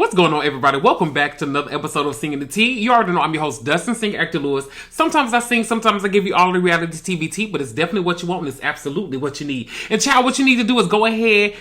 What's going on, everybody? Welcome back to another episode of Singing the Tea. You already know I'm your host, Dustin, singer, actor Lewis. Sometimes I sing, sometimes I give you all the reality TV tea, but it's definitely what you want and it's absolutely what you need. And child, what you need to do is go ahead,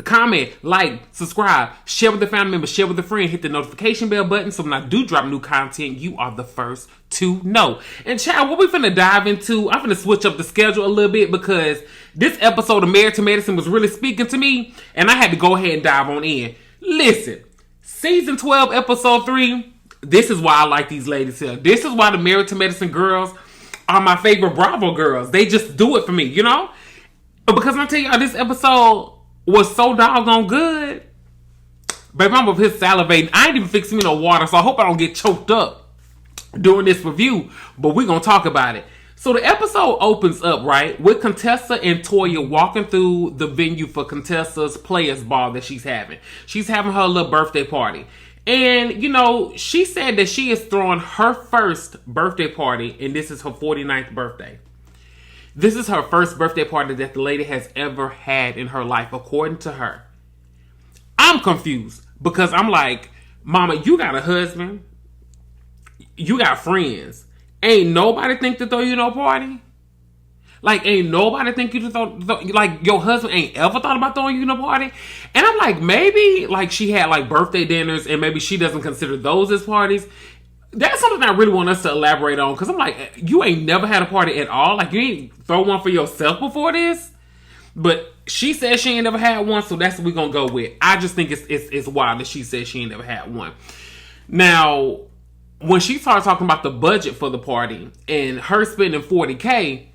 comment, like, subscribe, share with the family members, share with a friend, hit the notification bell button so when I do drop new content, you are the first to know. And child, what we finna dive into, I'm finna switch up the schedule a little bit because this episode of Married to Medicine was really speaking to me and I had to go ahead and dive on in. Listen. Season 12, episode 3, this is why I like these ladies here. This is why the Married to Medicine girls are my favorite Bravo girls. They just do it for me, you know? Because I tell y'all, this episode was so doggone good. Baby, I'm up here salivating. I ain't even fixing me no water, so I hope I don't get choked up during this review. But we're going to talk about it. So the episode opens up, right, with Contessa and Toya walking through the venue for Contessa's Players Ball that she's having. She's having her little birthday party. And, you know, she said that she is throwing her first birthday party, and this is her 49th birthday. This is her first birthday party that the lady has ever had in her life, according to her. I'm confused because I'm like, Mama, you got a husband. You got friends. Ain't nobody think to throw you no party? Like, ain't nobody think you to throw, like, your husband ain't ever thought about throwing you no party? And I'm like, maybe, like, she had, like, birthday dinners, and maybe she doesn't consider those as parties. That's something I really want us to elaborate on, because I'm like, you ain't never had a party at all? Like, you ain't throw one for yourself before this? But she said she ain't never had one, so that's what we're gonna go with. I just think it's wild that she said she ain't never had one. Now, when she started talking about the budget for the party and her spending $40K,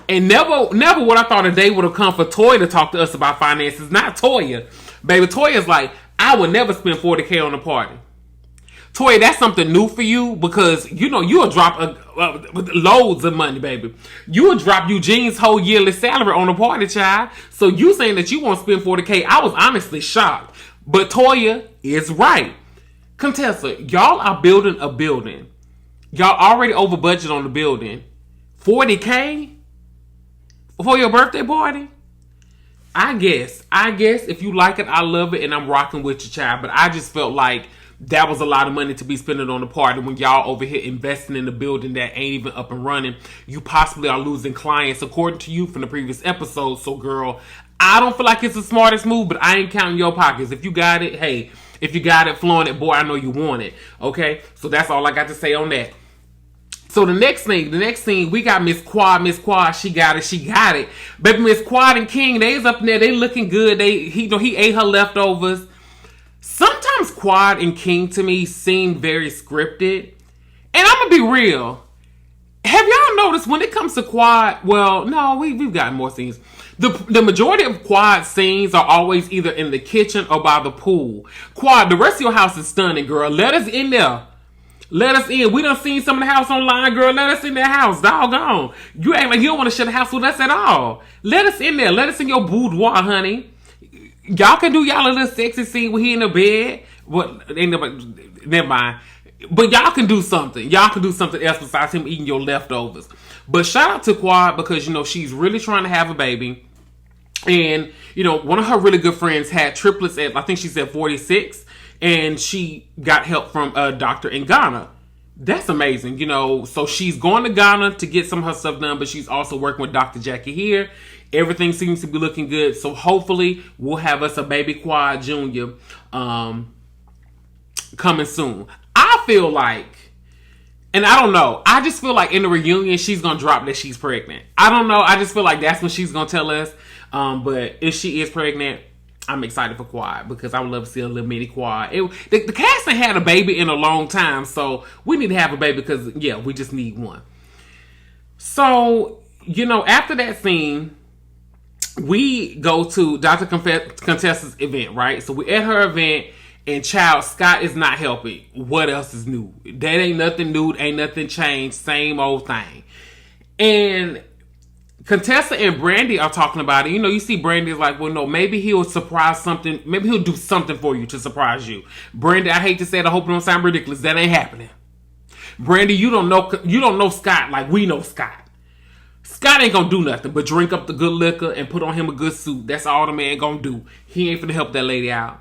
and never would I thought a day would have come for Toya to talk to us about finances. Not Toya. Baby, Toya's like, I would never spend $40K on a party. Toya, that's something new for you because, you know, you'll drop loads of money, baby. You'll drop Eugene's whole yearly salary on a party, child. So you saying that you won't spend $40K, I was honestly shocked. But Toya is right. Contessa, y'all are building a building. Y'all already over budget on the building. $40K for your birthday party? I guess if you like it, I love it, and I'm rocking with your child. But I just felt like that was a lot of money to be spending on the party when y'all over here investing in a building that ain't even up and running. You possibly are losing clients, according to you from the previous episode. So, girl, I don't feel like it's the smartest move, but I ain't counting your pockets. If you got it, hey. If you got it, flowing it, boy, I know you want it. Okay? So that's all I got to say on that. So the next thing, we got MsQuad, she got it. Baby, MsQuad and King, they is up in there, they looking good. He ate her leftovers. Sometimes Quad and King to me seem very scripted. And I'm gonna be real. Have y'all noticed when it comes to Quad, well, no, we've got more scenes. The majority of Quad scenes are always either in the kitchen or by the pool. Quad, the rest of your house is stunning, girl. Let us in there. Let us in. We done seen some of the house online, girl. Let us in that house. Doggone. You act like you don't want to share the house with us at all. Let us in there. Let us in your boudoir, honey. Y'all can do y'all a little sexy scene with he in the bed. What? Ain't nobody. Never mind. But y'all can do something. Y'all can do something else besides him eating your leftovers. But shout out to Quad because, you know, she's really trying to have a baby. And, you know, one of her really good friends had triplets at, I think she said 46. And she got help from a doctor in Ghana. That's amazing, you know. So she's going to Ghana to get some of her stuff done. But she's also working with DrJackie here. Everything seems to be looking good. So hopefully we'll have us a baby Quad Jr. Coming soon. I feel like, and I don't know, I just feel like in the reunion, she's going to drop that she's pregnant. I don't know. I just feel like that's what she's going to tell us. But if she is pregnant, I'm excited for Quad because I would love to see a little mini Quad. The cast ain't had a baby in a long time, so we need to have a baby because, yeah, we just need one. So, you know, after that scene, we go to Dr. Contessa's event, right? So we're at her event. And child, Scott is not helping. What else is new? That ain't nothing new. Ain't nothing changed. Same old thing. And Contessa and Brandy are talking about it. You know, you see Brandy's like, well, no, maybe he'll surprise something. Maybe he'll do something for you to surprise you. Brandy, I hate to say it. I hope it don't sound ridiculous. That ain't happening. Brandy, you don't know Scott like we know Scott. Scott ain't gonna do nothing but drink up the good liquor and put on him a good suit. That's all the man gonna do. He ain't finna help that lady out.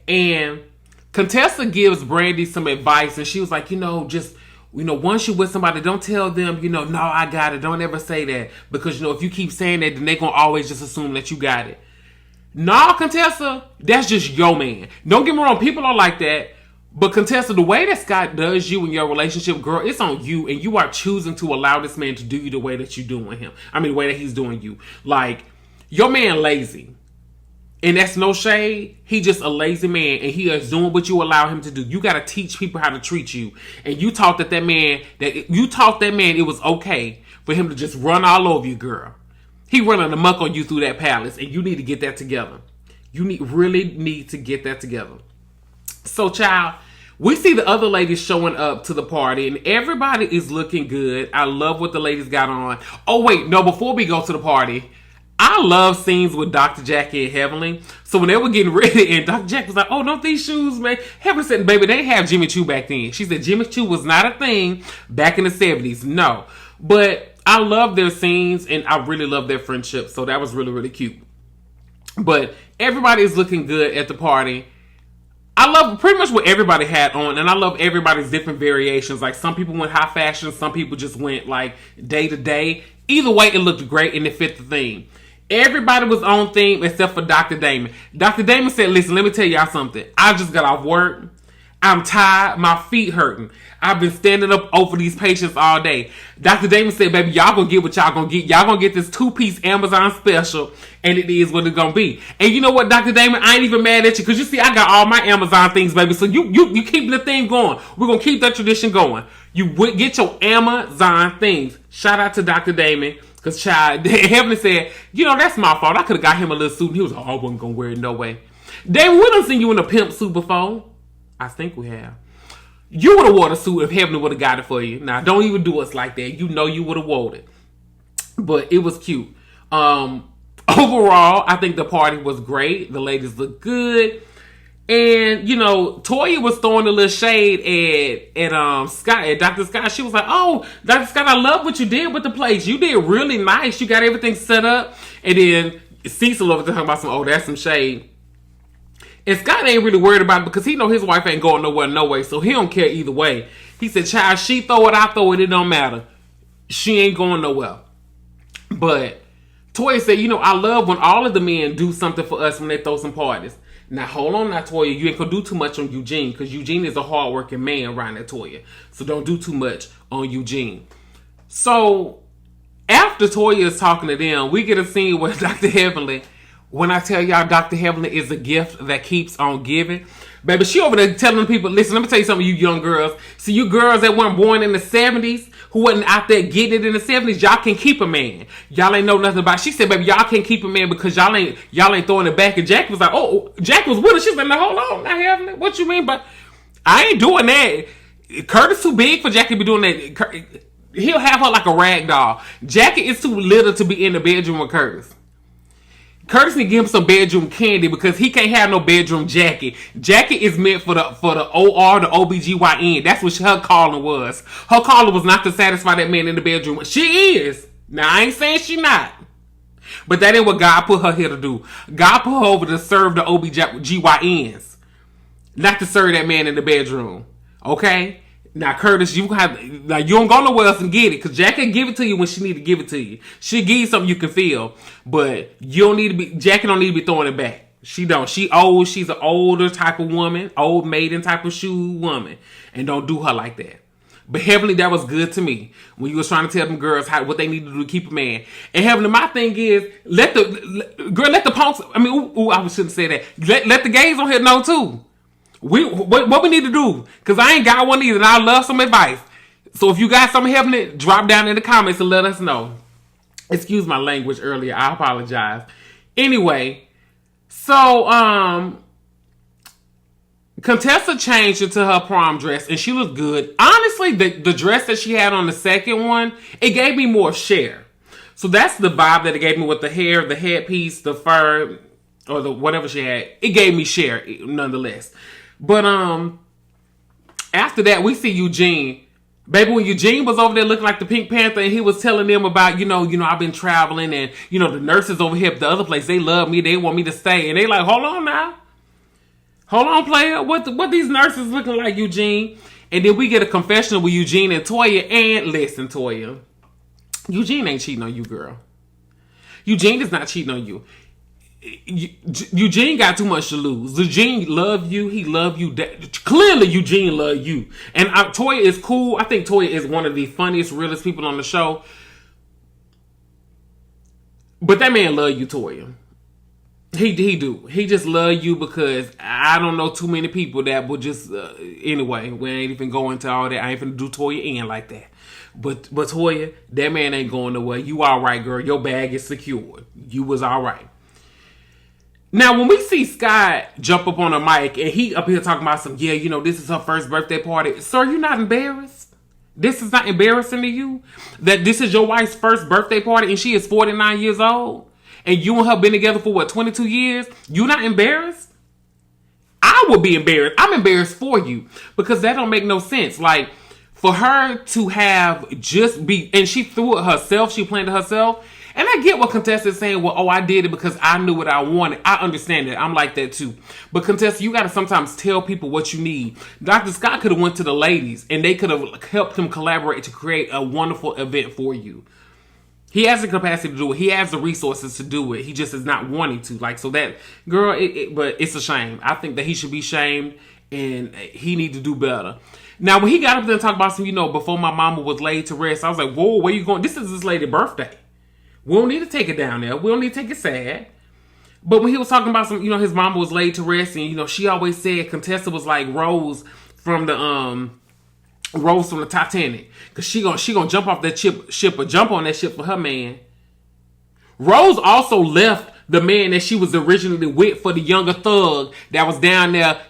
And Contessa gives Brandy some advice, and she was like, just, once you with somebody, don't tell them, no, I got it. Don't ever say that. Because, if you keep saying that, then they're going to always just assume that you got it. Nah, Contessa, that's just your man. Don't get me wrong, people are like that. But Contessa, the way that Scott does you in your relationship, girl, it's on you. And you are choosing to allow this man to do you the way that you're doing him. I mean, the way that he's doing you. Like, your man lazy. And that's no shade. He just a lazy man, and he is doing what you allow him to do. You got to teach people how to treat you. And you taught that man it was okay for him to just run all over you, girl. He running amok on you through that palace, and you need to get that together. You really need to get that together. So, child, we see the other ladies showing up to the party, and everybody is looking good. I love what the ladies got on. Oh, wait, no, before we go to the party, I love scenes with DrJackie and Heavenly. So when they were getting ready, and DrJackie was like, oh, don't these shoes, man? Heavenly said, baby, they didn't have Jimmy Choo back then. She said Jimmy Choo was not a thing back in the 70s. No. But I love their scenes, and I really love their friendship. So that was really, really cute. But everybody is looking good at the party. I love pretty much what everybody had on, and I love everybody's different variations. Like, some people went high fashion, some people just went, like, day to day. Either way, it looked great, and it fit the theme. Everybody was on theme except for Dr. Damon. Dr. Damon said, listen, let me tell y'all something. I just got off work. I'm tired. My feet hurting. I've been standing up over these patients all day. Dr. Damon said, baby, y'all gonna get what y'all gonna get. Y'all gonna get this 2-piece Amazon special, and it is what it's gonna be. And you know what, Dr. Damon? I ain't even mad at you, because you see, I got all my Amazon things, baby. So you keep the thing going. We're gonna keep that tradition going. You get your Amazon things. Shout out to Dr. Damon. Because, child, Heavenly said, that's my fault. I could have got him a little suit. And he was like, oh, I wasn't going to wear it no way. David, we done seen you in a pimp suit before. I think we have. You would have worn a suit if Heavenly would have got it for you. Now, don't even do us like that. You know you would have worn it. But it was cute. Overall, I think the party was great. The ladies looked good. And, Toya was throwing a little shade at Scott, at Dr. Scott. She was like, oh, Dr. Scott, I love what you did with the place. You did really nice. You got everything set up. And then Cecil over there talking about oh, that's some shade. And Scott ain't really worried about it because he know his wife ain't going nowhere, no way. So he don't care either way. He said, child, she throw it, I throw it. It don't matter. She ain't going nowhere. But Toya said, I love when all of the men do something for us when they throw some parties. Now, hold on now, Toya. You ain't going to do too much on Eugene because Eugene is a hard-working man around there, Toya. So don't do too much on Eugene. So, after Toya is talking to them, we get a scene with Dr. Heavenly. When I tell y'all Dr. Heavenly is a gift that keeps on giving. Baby, she over there telling people, listen, let me tell you something, you young girls. See, you girls that weren't born in the 70s, who wasn't out there getting it in the 70s, y'all can keep a man. Y'all ain't know nothing about it. She said, baby, y'all can't keep a man because y'all ain't throwing it back. And Jackie was like, oh, Jackie was with her. She was like, now, hold on, now, Heavenly, what you mean? But I ain't doing that. Curtis too big for Jackie to be doing that. He'll have her like a rag doll. Jackie is too little to be in the bedroom with Curtis. Curtis need to give him some bedroom candy because he can't have no bedroom Jackie. Jackie is meant for the OR, the OBGYN. That's what her calling was. Her calling was not to satisfy that man in the bedroom. She is. Now, I ain't saying she not. But that ain't what God put her here to do. God put her over to serve the OBGYNs. Not to serve that man in the bedroom. Okay? Now, Curtis, you don't go nowhere else and get it. Because Jackie can give it to you when she need to give it to you. She'll give you something you can feel. But Jackie don't need to be throwing it back. She don't. She old. She's an older type of woman. Old maiden type of shoe woman. And don't do her like that. But Heavenly, that was good to me. When you was trying to tell them girls what they need to do to keep a man. And Heavenly, my thing is, let the punks, I shouldn't say that. Let the gays on here know too. What we need to do, because I ain't got one either, and I love some advice. So if you got something helping, drop down in the comments and let us know. Excuse my language earlier, I apologize. Anyway, so Contessa changed into her prom dress, and she looked good. Honestly, the dress that she had on the second one, it gave me more Cher. So that's the vibe that it gave me with the hair, the headpiece, the fur, or the whatever she had. It gave me Cher, nonetheless. But after that, we see Eugene. Baby, when Eugene was over there looking like the Pink Panther, and he was telling them about, I've been traveling, and, the nurses over here at the other place, they love me, they want me to stay. And they like, hold on now. Hold on, player. What these nurses looking like, Eugene? And then we get a confessional with Eugene and Toya. And listen, Toya, Eugene ain't cheating on you, girl. Eugene is not cheating on you. Eugene got too much to lose. Eugene love you. He love you. Clearly, Eugene love you. And Toya is cool. I think Toya is one of the funniest, realest people on the show. But that man love you, Toya. He do. He just love you because I don't know too many people that would just... anyway, we ain't even going to all that. I ain't finna do Toya in like that. But Toya, that man ain't going nowhere. You all right, girl. Your bag is secured. You was all right. Now, when we see Scott jump up on a mic and he up here talking about this is her first birthday party. Sir, you not embarrassed? This is not embarrassing to you? That this is your wife's first birthday party and she is 49 years old? And you and her been together for 22 years? You not embarrassed? I would be embarrassed. I'm embarrassed for you because that don't make no sense. Like, for her to have and she threw it herself, she planned it herself. And I get what Contessa is saying. Well, I did it because I knew what I wanted. I understand that. I'm like that too. But Contessa, you got to sometimes tell people what you need. Dr. Scott could have went to the ladies and they could have helped him collaborate to create a wonderful event for you. He has the capacity to do it. He has the resources to do it. He just is not wanting to. Like, so that, girl, but it's a shame. I think that he should be shamed and he need to do better. Now, when he got up there and talked about some, before my mama was laid to rest, I was like, whoa, where you going? This is this lady's birthday. We don't need to take it down there. We don't need to take it sad. But when he was talking about some, his mama was laid to rest and, she always said Contessa was like Rose from the Titanic. Because she gonna jump off that ship or jump on that ship for her man. Rose also left the man that she was originally with for the younger thug that was down there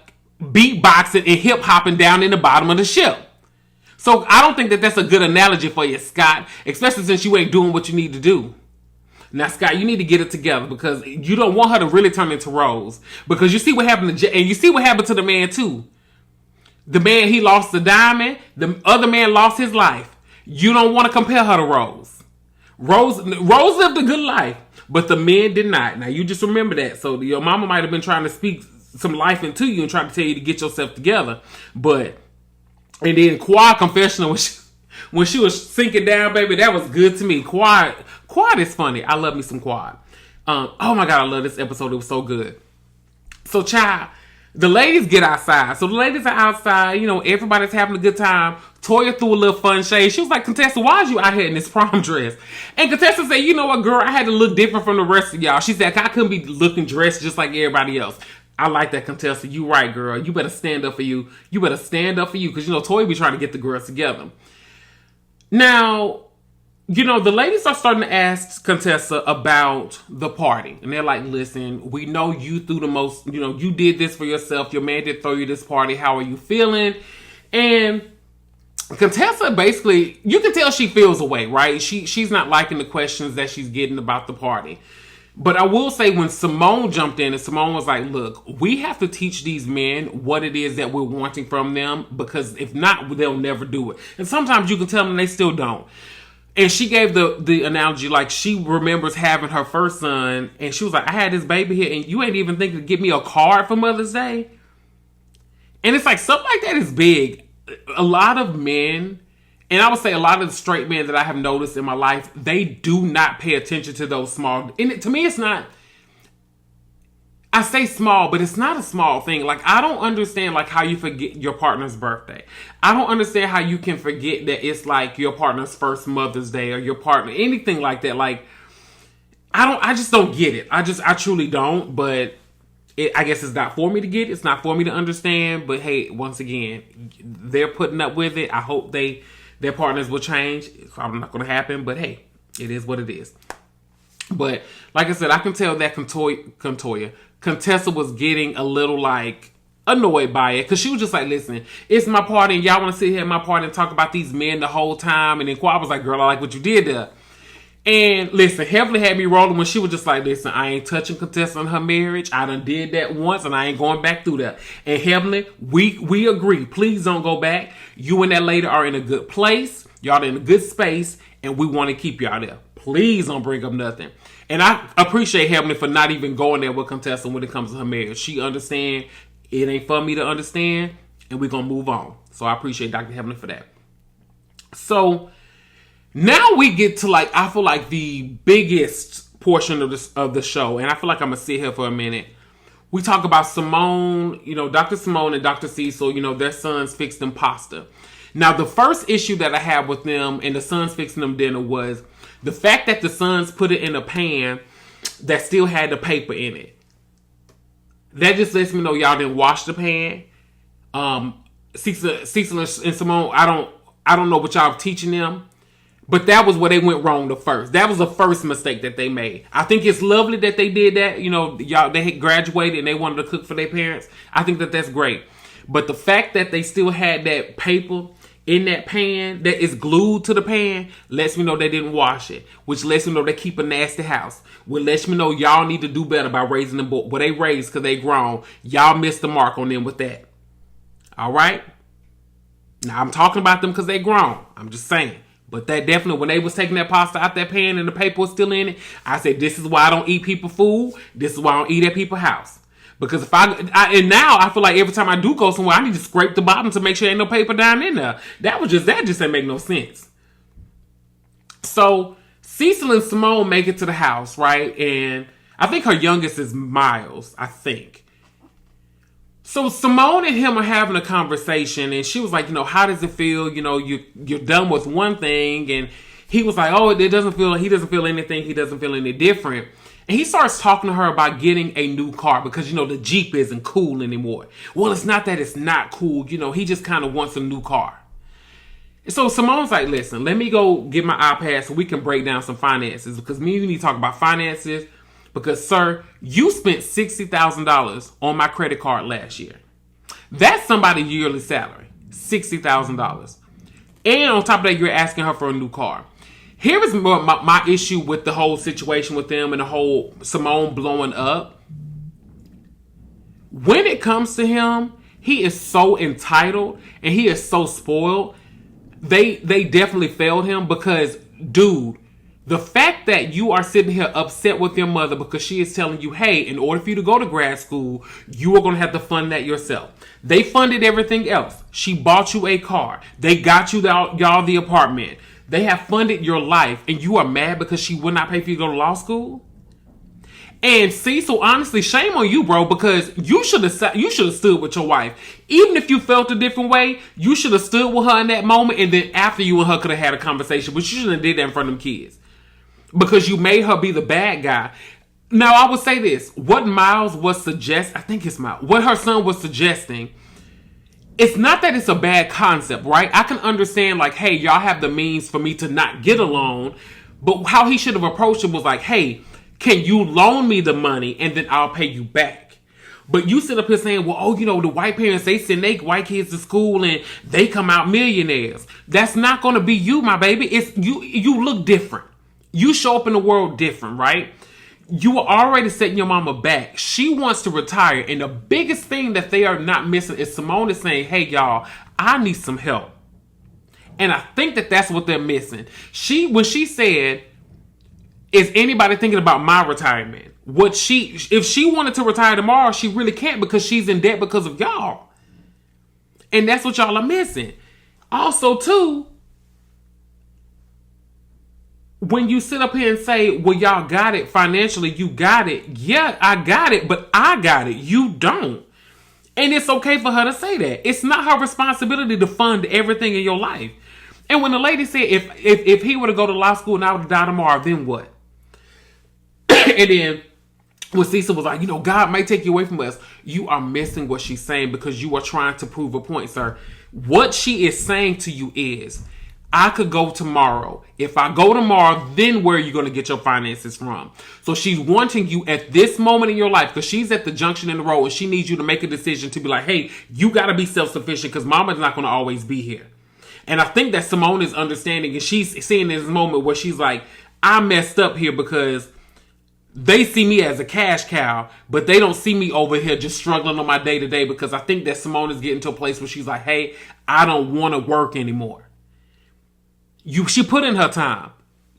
beatboxing and hip hopping down in the bottom of the ship. So I don't think that that's a good analogy for you, Scott, especially since you ain't doing what you need to do. Now, Scott, you need to get it together because you don't want her to really turn into Rose. Because you see what happened to and you see what happened to the man too. The man, he lost the diamond. The other man lost his life. You don't want to compare her to Rose. Rose lived a good life, but the men did not. Now, you just remember that. So your mama might have been trying to speak some life into you and trying to tell you to get yourself together. And then Quad confessional, when she was sinking down, baby, that was good to me. Quad is funny. I love me some Quad. Oh my God, I love this episode. It was so good. So, child, the ladies get outside. So the ladies are outside. Everybody's having a good time. Toya threw a little fun shade. She was like, Contessa, why is you out here in this prom dress? And Contessa said, you know what, girl? I had to look different from the rest of y'all. She said, I couldn't be looking dressed just like everybody else. I like that, Contessa. You right, girl. You better stand up for you. You better stand up for you. Because, Toya be trying to get the girls together. Now, the ladies are starting to ask Contessa about the party. And they're like, listen, we know you threw the most, you did this for yourself. Your man did throw you this party. How are you feeling? And Contessa basically, you can tell she feels away, right? She's not liking the questions that she's getting about the party. But I will say when Simone jumped in and Simone was like, look, we have to teach these men what it is that we're wanting from them because if not, they'll never do it. And sometimes you can tell them they still don't. And she gave the analogy like she remembers having her first son and she was like, I had this baby here and you ain't even thinking to give me a card for Mother's Day. And it's like something like that is big. A lot of men, and I would say a lot of the straight men that I have noticed in my life, they do not pay attention to those small. And to me, it's not. I say small, but it's not a small thing. Like, I don't understand like how you forget your partner's birthday. I don't understand how you can forget that it's like your partner's first Mother's Day or your partner, anything like that. Like, I just don't get it. I truly don't. But I guess it's not for me to get. It's not for me to understand. But hey, once again, they're putting up with it. I hope their partners will change. It's probably not going to happen. But hey, it is what it is. But like I said, I can tell that Contessa was getting a little like annoyed by it. Because she was just like, listen, it's my party and y'all want to sit here at my party and talk about these men the whole time. And then Quad was like, girl, I like what you did there. And listen, Heavenly had me rolling when she was just like, listen, I ain't touching Contessa in her marriage. I done did that once and I ain't going back through that. And Heavenly, we agree. Please don't go back. You and that lady are in a good place. Y'all in a good space. And we want to keep y'all there. Please don't bring up nothing. And I appreciate Heavenly for not even going there with Contessa when it comes to her marriage. She understands It ain't for me to understand, and we're going to move on. So I appreciate Dr. Heavenly for that. So now we get to like, I feel like the biggest portion of the show, and I feel like I'm going to sit here for a minute. We talk about Simone, Dr. Simone and Dr. Cecil, their sons fixed them pasta. Now, the first issue that I had with them and the sons fixing them dinner was the fact that the sons put it in a pan that still had the paper in it. That just lets me know y'all didn't wash the pan. Cecil and Simone, I don't know what y'all teaching them, but that was where they went wrong the first. That was the first mistake that they made. I think it's lovely that they did that. Y'all, they had graduated and they wanted to cook for their parents. I think that that's great. But the fact that they still had that paper in that pan that is glued to the pan lets me know they didn't wash it, which lets me know they keep a nasty house, which lets me know y'all need to do better by raising them. But they raised because they grown. Y'all missed the mark on them with that. All right? Now, I'm talking about them because they grown. I'm just saying. But that definitely, when they was taking that pasta out that pan and the paper was still in it, I said, this is why I don't eat people food. This is why I don't eat at people's house. Because if and now I feel like every time I do go somewhere, I need to scrape the bottom to make sure ain't no paper down in there. That just didn't make no sense. So Cecil and Simone make it to the house, right? And I think her youngest is Miles, I think. So Simone and him are having a conversation, and she was like, how does it feel? You're done with one thing, and he was like, oh, he doesn't feel anything. He doesn't feel any different. And he starts talking to her about getting a new car because, the Jeep isn't cool anymore. Well, it's not that it's not cool. He just kind of wants a new car. And so Simone's like, listen, let me go get my iPad so we can break down some finances, because me and you need to talk about finances. Because, sir, you spent $60,000 on my credit card last year. That's somebody's yearly salary, $60,000. And on top of that, you're asking her for a new car. Here is my issue with the whole situation with them and the whole Simone blowing up. When it comes to him, he is so entitled and he is so spoiled. They definitely failed him because, dude, the fact that you are sitting here upset with your mother because she is telling you, hey, in order for you to go to grad school, you are going to have to fund that yourself. They funded everything else. She bought you a car. They got you y'all the apartment. They have funded your life, and you are mad because she would not pay for you to go to law school? And Cecil, honestly, shame on you, bro, because you should have stood with your wife. Even if you felt a different way, you should have stood with her in that moment, and then after you and her could have had a conversation, but you shouldn't have did that in front of them kids. Because you made her be the bad guy. Now, I would say this. What Miles was what her son was suggesting, it's not that it's a bad concept, right? I can understand, like, hey, y'all have the means for me to not get a loan. But how he should have approached it was like, hey, can you loan me the money and then I'll pay you back? But you sit up here saying, well, the white parents, they send their white kids to school and they come out millionaires. That's not going to be you, my baby. It's you look different. You show up in the world different, right? You are already setting your mama back. She wants to retire. And the biggest thing that they are not missing is Simone is saying, hey, y'all, I need some help. And I think that that's what they're missing. When she said, is anybody thinking about my retirement? If she wanted to retire tomorrow, she really can't because she's in debt because of y'all. And that's what y'all are missing. Also, too, when you sit up here and say, well, y'all got it financially, you got it. Yeah, I got it, but I got it. You don't. And it's okay for her to say that. It's not her responsibility to fund everything in your life. And when the lady said, if he were to go to law school and I would die tomorrow, then what? And then when Cecil was like, God might take you away from us. You are missing what she's saying because you are trying to prove a point, sir. What she is saying to you is, I could go tomorrow. If I go tomorrow, then where are you going to get your finances from? So she's wanting you at this moment in your life, because she's at the junction in the road and she needs you to make a decision to be like, hey, you got to be self-sufficient because mama's not going to always be here. And I think that Simone is understanding, and she's seeing this moment where she's like, I messed up here because they see me as a cash cow, but they don't see me over here just struggling on my day-to-day, because I think that Simone is getting to a place where she's like, hey, I don't want to work anymore. She put in her time.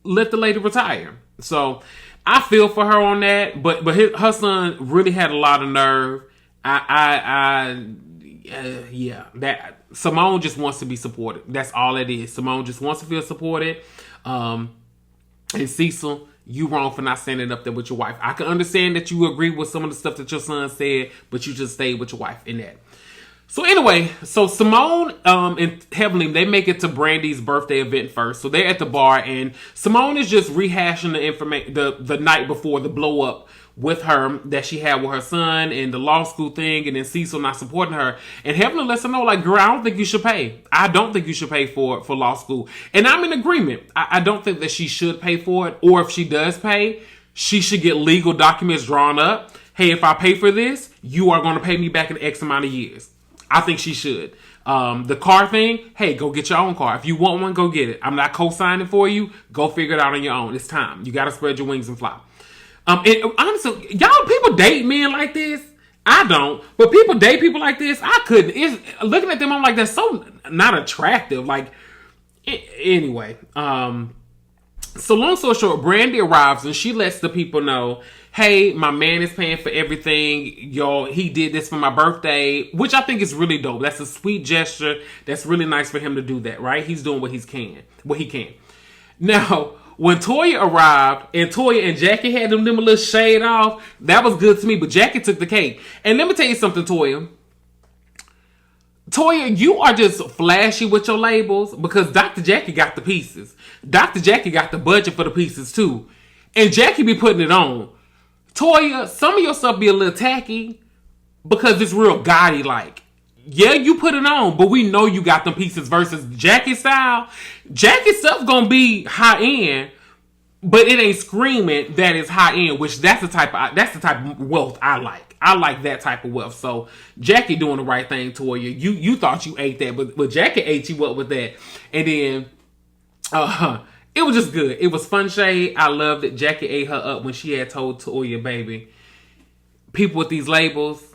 Let the lady retire. So I feel for her on that, but her son really had a lot of nerve, Yeah, that Simone just wants to be supported. That's all it is. Simone just wants to feel supported. And Cecil, you wrong for not standing up there with your wife. I can understand that you agree with some of the stuff that your son said, but you just stayed with your wife in that. So anyway, so Simone and Heavenly, they make it to Brandy's birthday event first. So they're at the bar, and Simone is just rehashing the information the night before the blow up with her that she had with her son and the law school thing, and then Cecil not supporting her. And Heavenly lets her know, like, girl, I don't think you should pay. I don't think you should pay for law school. And I'm in agreement. I don't think that she should pay for it, or if she does pay, she should get legal documents drawn up. Hey, if I pay for this, you are going to pay me back in X amount of years. I think she should. The car thing, hey, go get your own car. If you want one, go get it. I'm not co-signing for you. Go figure it out on your own. It's time. You got to spread your wings and fly. And honestly, y'all, people date men like this. I don't. But people date people like this. I couldn't. Looking at them, I'm like, that's so not attractive. Like, anyway. So long story short, Brandy arrives and she lets the people know, hey, my man is paying for everything. Y'all, he did this for my birthday, which I think is really dope. That's a sweet gesture. That's really nice for him to do that, right? He's doing what he can. Now, when Toya arrived and Toya and Jackie had them a little shade off, that was good to me, but Jackie took the cake. And let me tell you something, Toya. Toya, you are just flashy with your labels because Dr. Jackie got the pieces. Dr. Jackie got the budget for the pieces too. And Jackie be putting it on. Toya, some of your stuff be a little tacky because it's real gaudy-like. Yeah, you put it on, but we know you got them pieces versus Jackie style. Jackie stuff gonna be high-end, but it ain't screaming that it's high-end, which that's the type of wealth I like. I like that type of wealth. So Jackie doing the right thing, Toya. You thought you ate that, but Jackie ate you up with that. And then it was just good. It was fun shade. I loved it. Jackie ate her up when she had told Toya, baby, people with these labels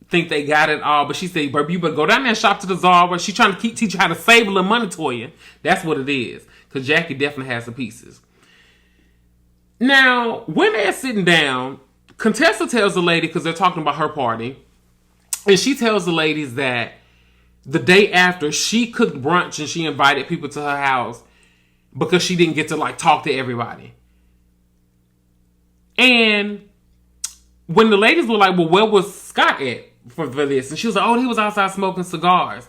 think they got it all, but she said, baby, you better go down there and shop to the Zara. She's trying to teach you how to save a little money, Toya. That's what it is. Because Jackie definitely has the pieces. Now, when they're sitting down, Contessa tells the lady, because they're talking about her party, and she tells the ladies that the day after, she cooked brunch and she invited people to her house because she didn't get to, like, talk to everybody. And when the ladies were like, well, where was Scott at for this? And she was like, oh, he was outside smoking cigars.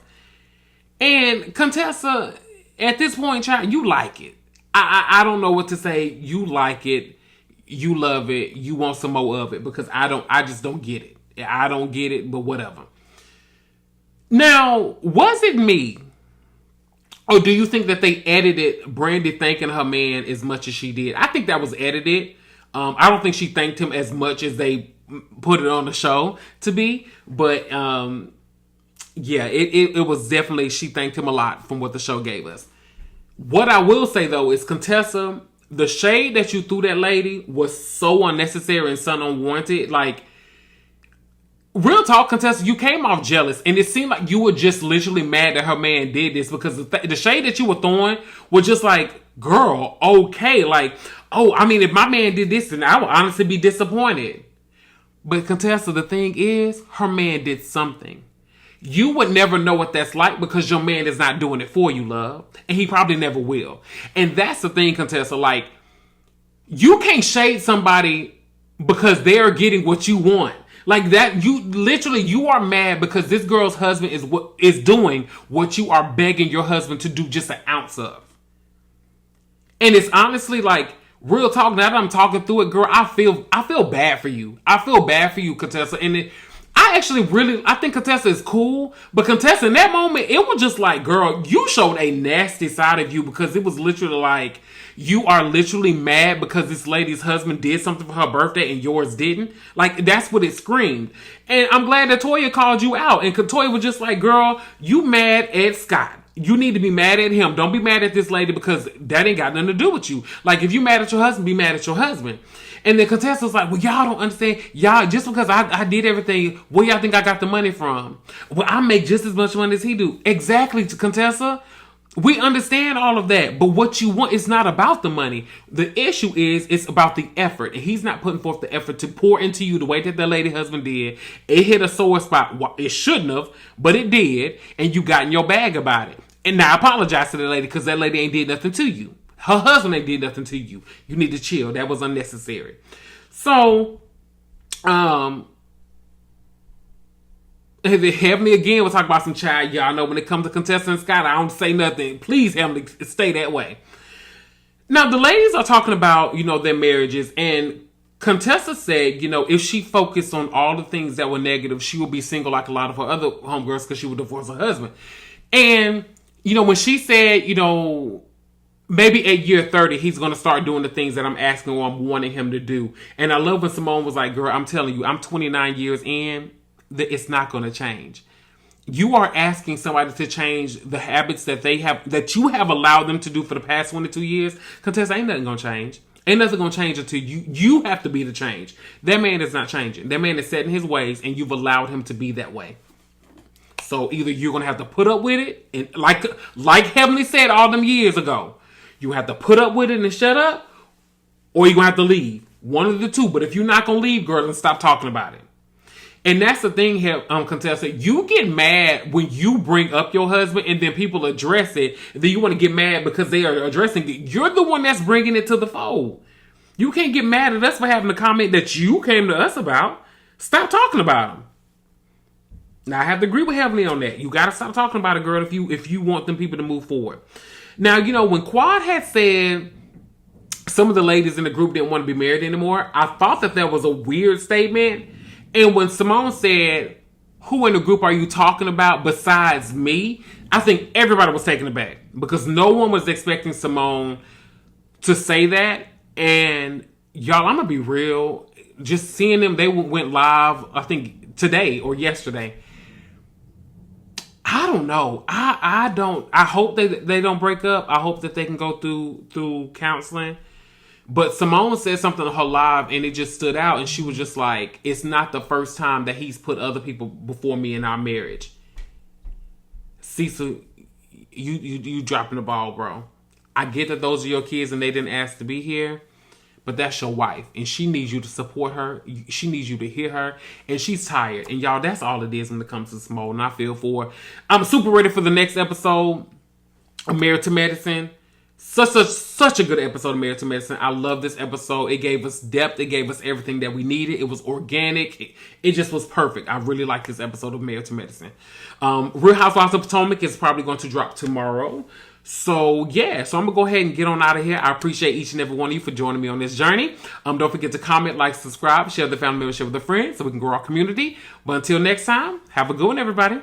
And Contessa, at this point, child, you like it. I don't know what to say. You like it. You love it. You want some more of it because I just don't get it. I don't get it, but whatever. Now, was it me? Or do you think that they edited Brandy thanking her man as much as she did? I think that was edited. I don't think she thanked him as much as they put it on the show to be. But yeah, it was definitely, she thanked him a lot from what the show gave us. What I will say, though, is Contessa, the shade that you threw that lady was so unnecessary and so unwarranted. Like, real talk, Contessa, you came off jealous. And it seemed like you were just literally mad that her man did this because the shade that you were throwing was just like, girl, okay. Like, oh, I mean, if my man did this, then I would honestly be disappointed. But Contessa, the thing is, her man did something. You would never know what that's like because your man is not doing it for you, love. And he probably never will. And that's the thing, Contessa. Like, you can't shade somebody because they're getting what you want. Like that, you are mad because this girl's husband is doing what you are begging your husband to do just an ounce of. And it's honestly like, real talk, now that I'm talking through it, girl, I feel bad for you. I feel bad for you, Contessa. And I think Contessa is cool, but Contessa, in that moment, it was just like, girl, you showed a nasty side of you because it was literally like, you are literally mad because this lady's husband did something for her birthday and yours didn't. Like, that's what it screamed. And I'm glad that Toya called you out. And Toya was just like, girl, you mad at Scott. You need to be mad at him. Don't be mad at this lady because that ain't got nothing to do with you. Like, if you mad at your husband, be mad at your husband. And then Contessa's like, well, y'all don't understand. Y'all, just because I did everything, where y'all think I got the money from? Well, I make just as much money as he do. Exactly, Contessa. We understand all of that, but what you want is not about the money. The issue is it's about the effort, and he's not putting forth the effort to pour into you the way that lady husband did. It hit a sore spot. It shouldn't have, but it did, and you got in your bag about it. And now I apologize to the lady because that lady ain't did nothing to you. Her husband ain't did nothing to you. You need to chill. That was unnecessary. So, Heavenly again will talk about some child. Y'all know when it comes to Contessa and Scott, I don't say nothing. Please, Heavenly, stay that way. Now, the ladies are talking about, their marriages, and Contessa said, if she focused on all the things that were negative, she would be single like a lot of her other homegirls because she would divorce her husband. And, when she said, maybe at year 30, he's going to start doing the things that I'm asking or I'm wanting him to do. And I love when Simone was like, girl, I'm telling you, I'm 29 years in. That it's not going to change. You are asking somebody to change the habits that they have, that you have allowed them to do for the past 22 years. Contessa, ain't nothing going to change. Ain't nothing going to change until you have to be the change. That man is not changing. That man is set in his ways, and you've allowed him to be that way. So either you're going to have to put up with it, and like Heavenly said all them years ago, you have to put up with it and shut up, or you're going to have to leave. One of the two. But if you're not going to leave, girl, then stop talking about it. And that's the thing here, Contessa. You get mad when you bring up your husband and then people address it. Then you want to get mad because they are addressing it. You're the one that's bringing it to the fold. You can't get mad at us for having a comment that you came to us about. Stop talking about them. Now, I have to agree with Heavenly on that. You got to stop talking about it, girl, if you want them people to move forward. Now, when Quad had said some of the ladies in the group didn't want to be married anymore, I thought that was a weird statement. And when Simone said, who in the group are you talking about besides me? I think everybody was taken aback because no one was expecting Simone to say that. And y'all, I'm going to be real. Just seeing them, they went live, I think today or yesterday. I don't know. I hope they don't break up. I hope that they can go through counseling. But Simone said something on her live and it just stood out. And she was just like, it's not the first time that he's put other people before me in our marriage. Cecil, you dropping the ball, bro. I get that those are your kids and they didn't ask to be here. But that's your wife. And she needs you to support her. She needs you to hear her. And she's tired. And y'all, that's all it is when it comes to Simone. And I feel for her. I'm super ready for the next episode of Married to Medicine. Such a good episode of Married to Medicine. I love this episode. It gave us depth. It gave us everything that we needed. It was organic. It just was perfect. I really like this episode of Married to Medicine. Real Housewives of Potomac is probably going to drop tomorrow. So yeah, I'm going to go ahead and get on out of here. I appreciate each and every one of you for joining me on this journey. Don't forget to comment, like, subscribe, share the family member, share with a friend so we can grow our community. But until next time, have a good one, everybody.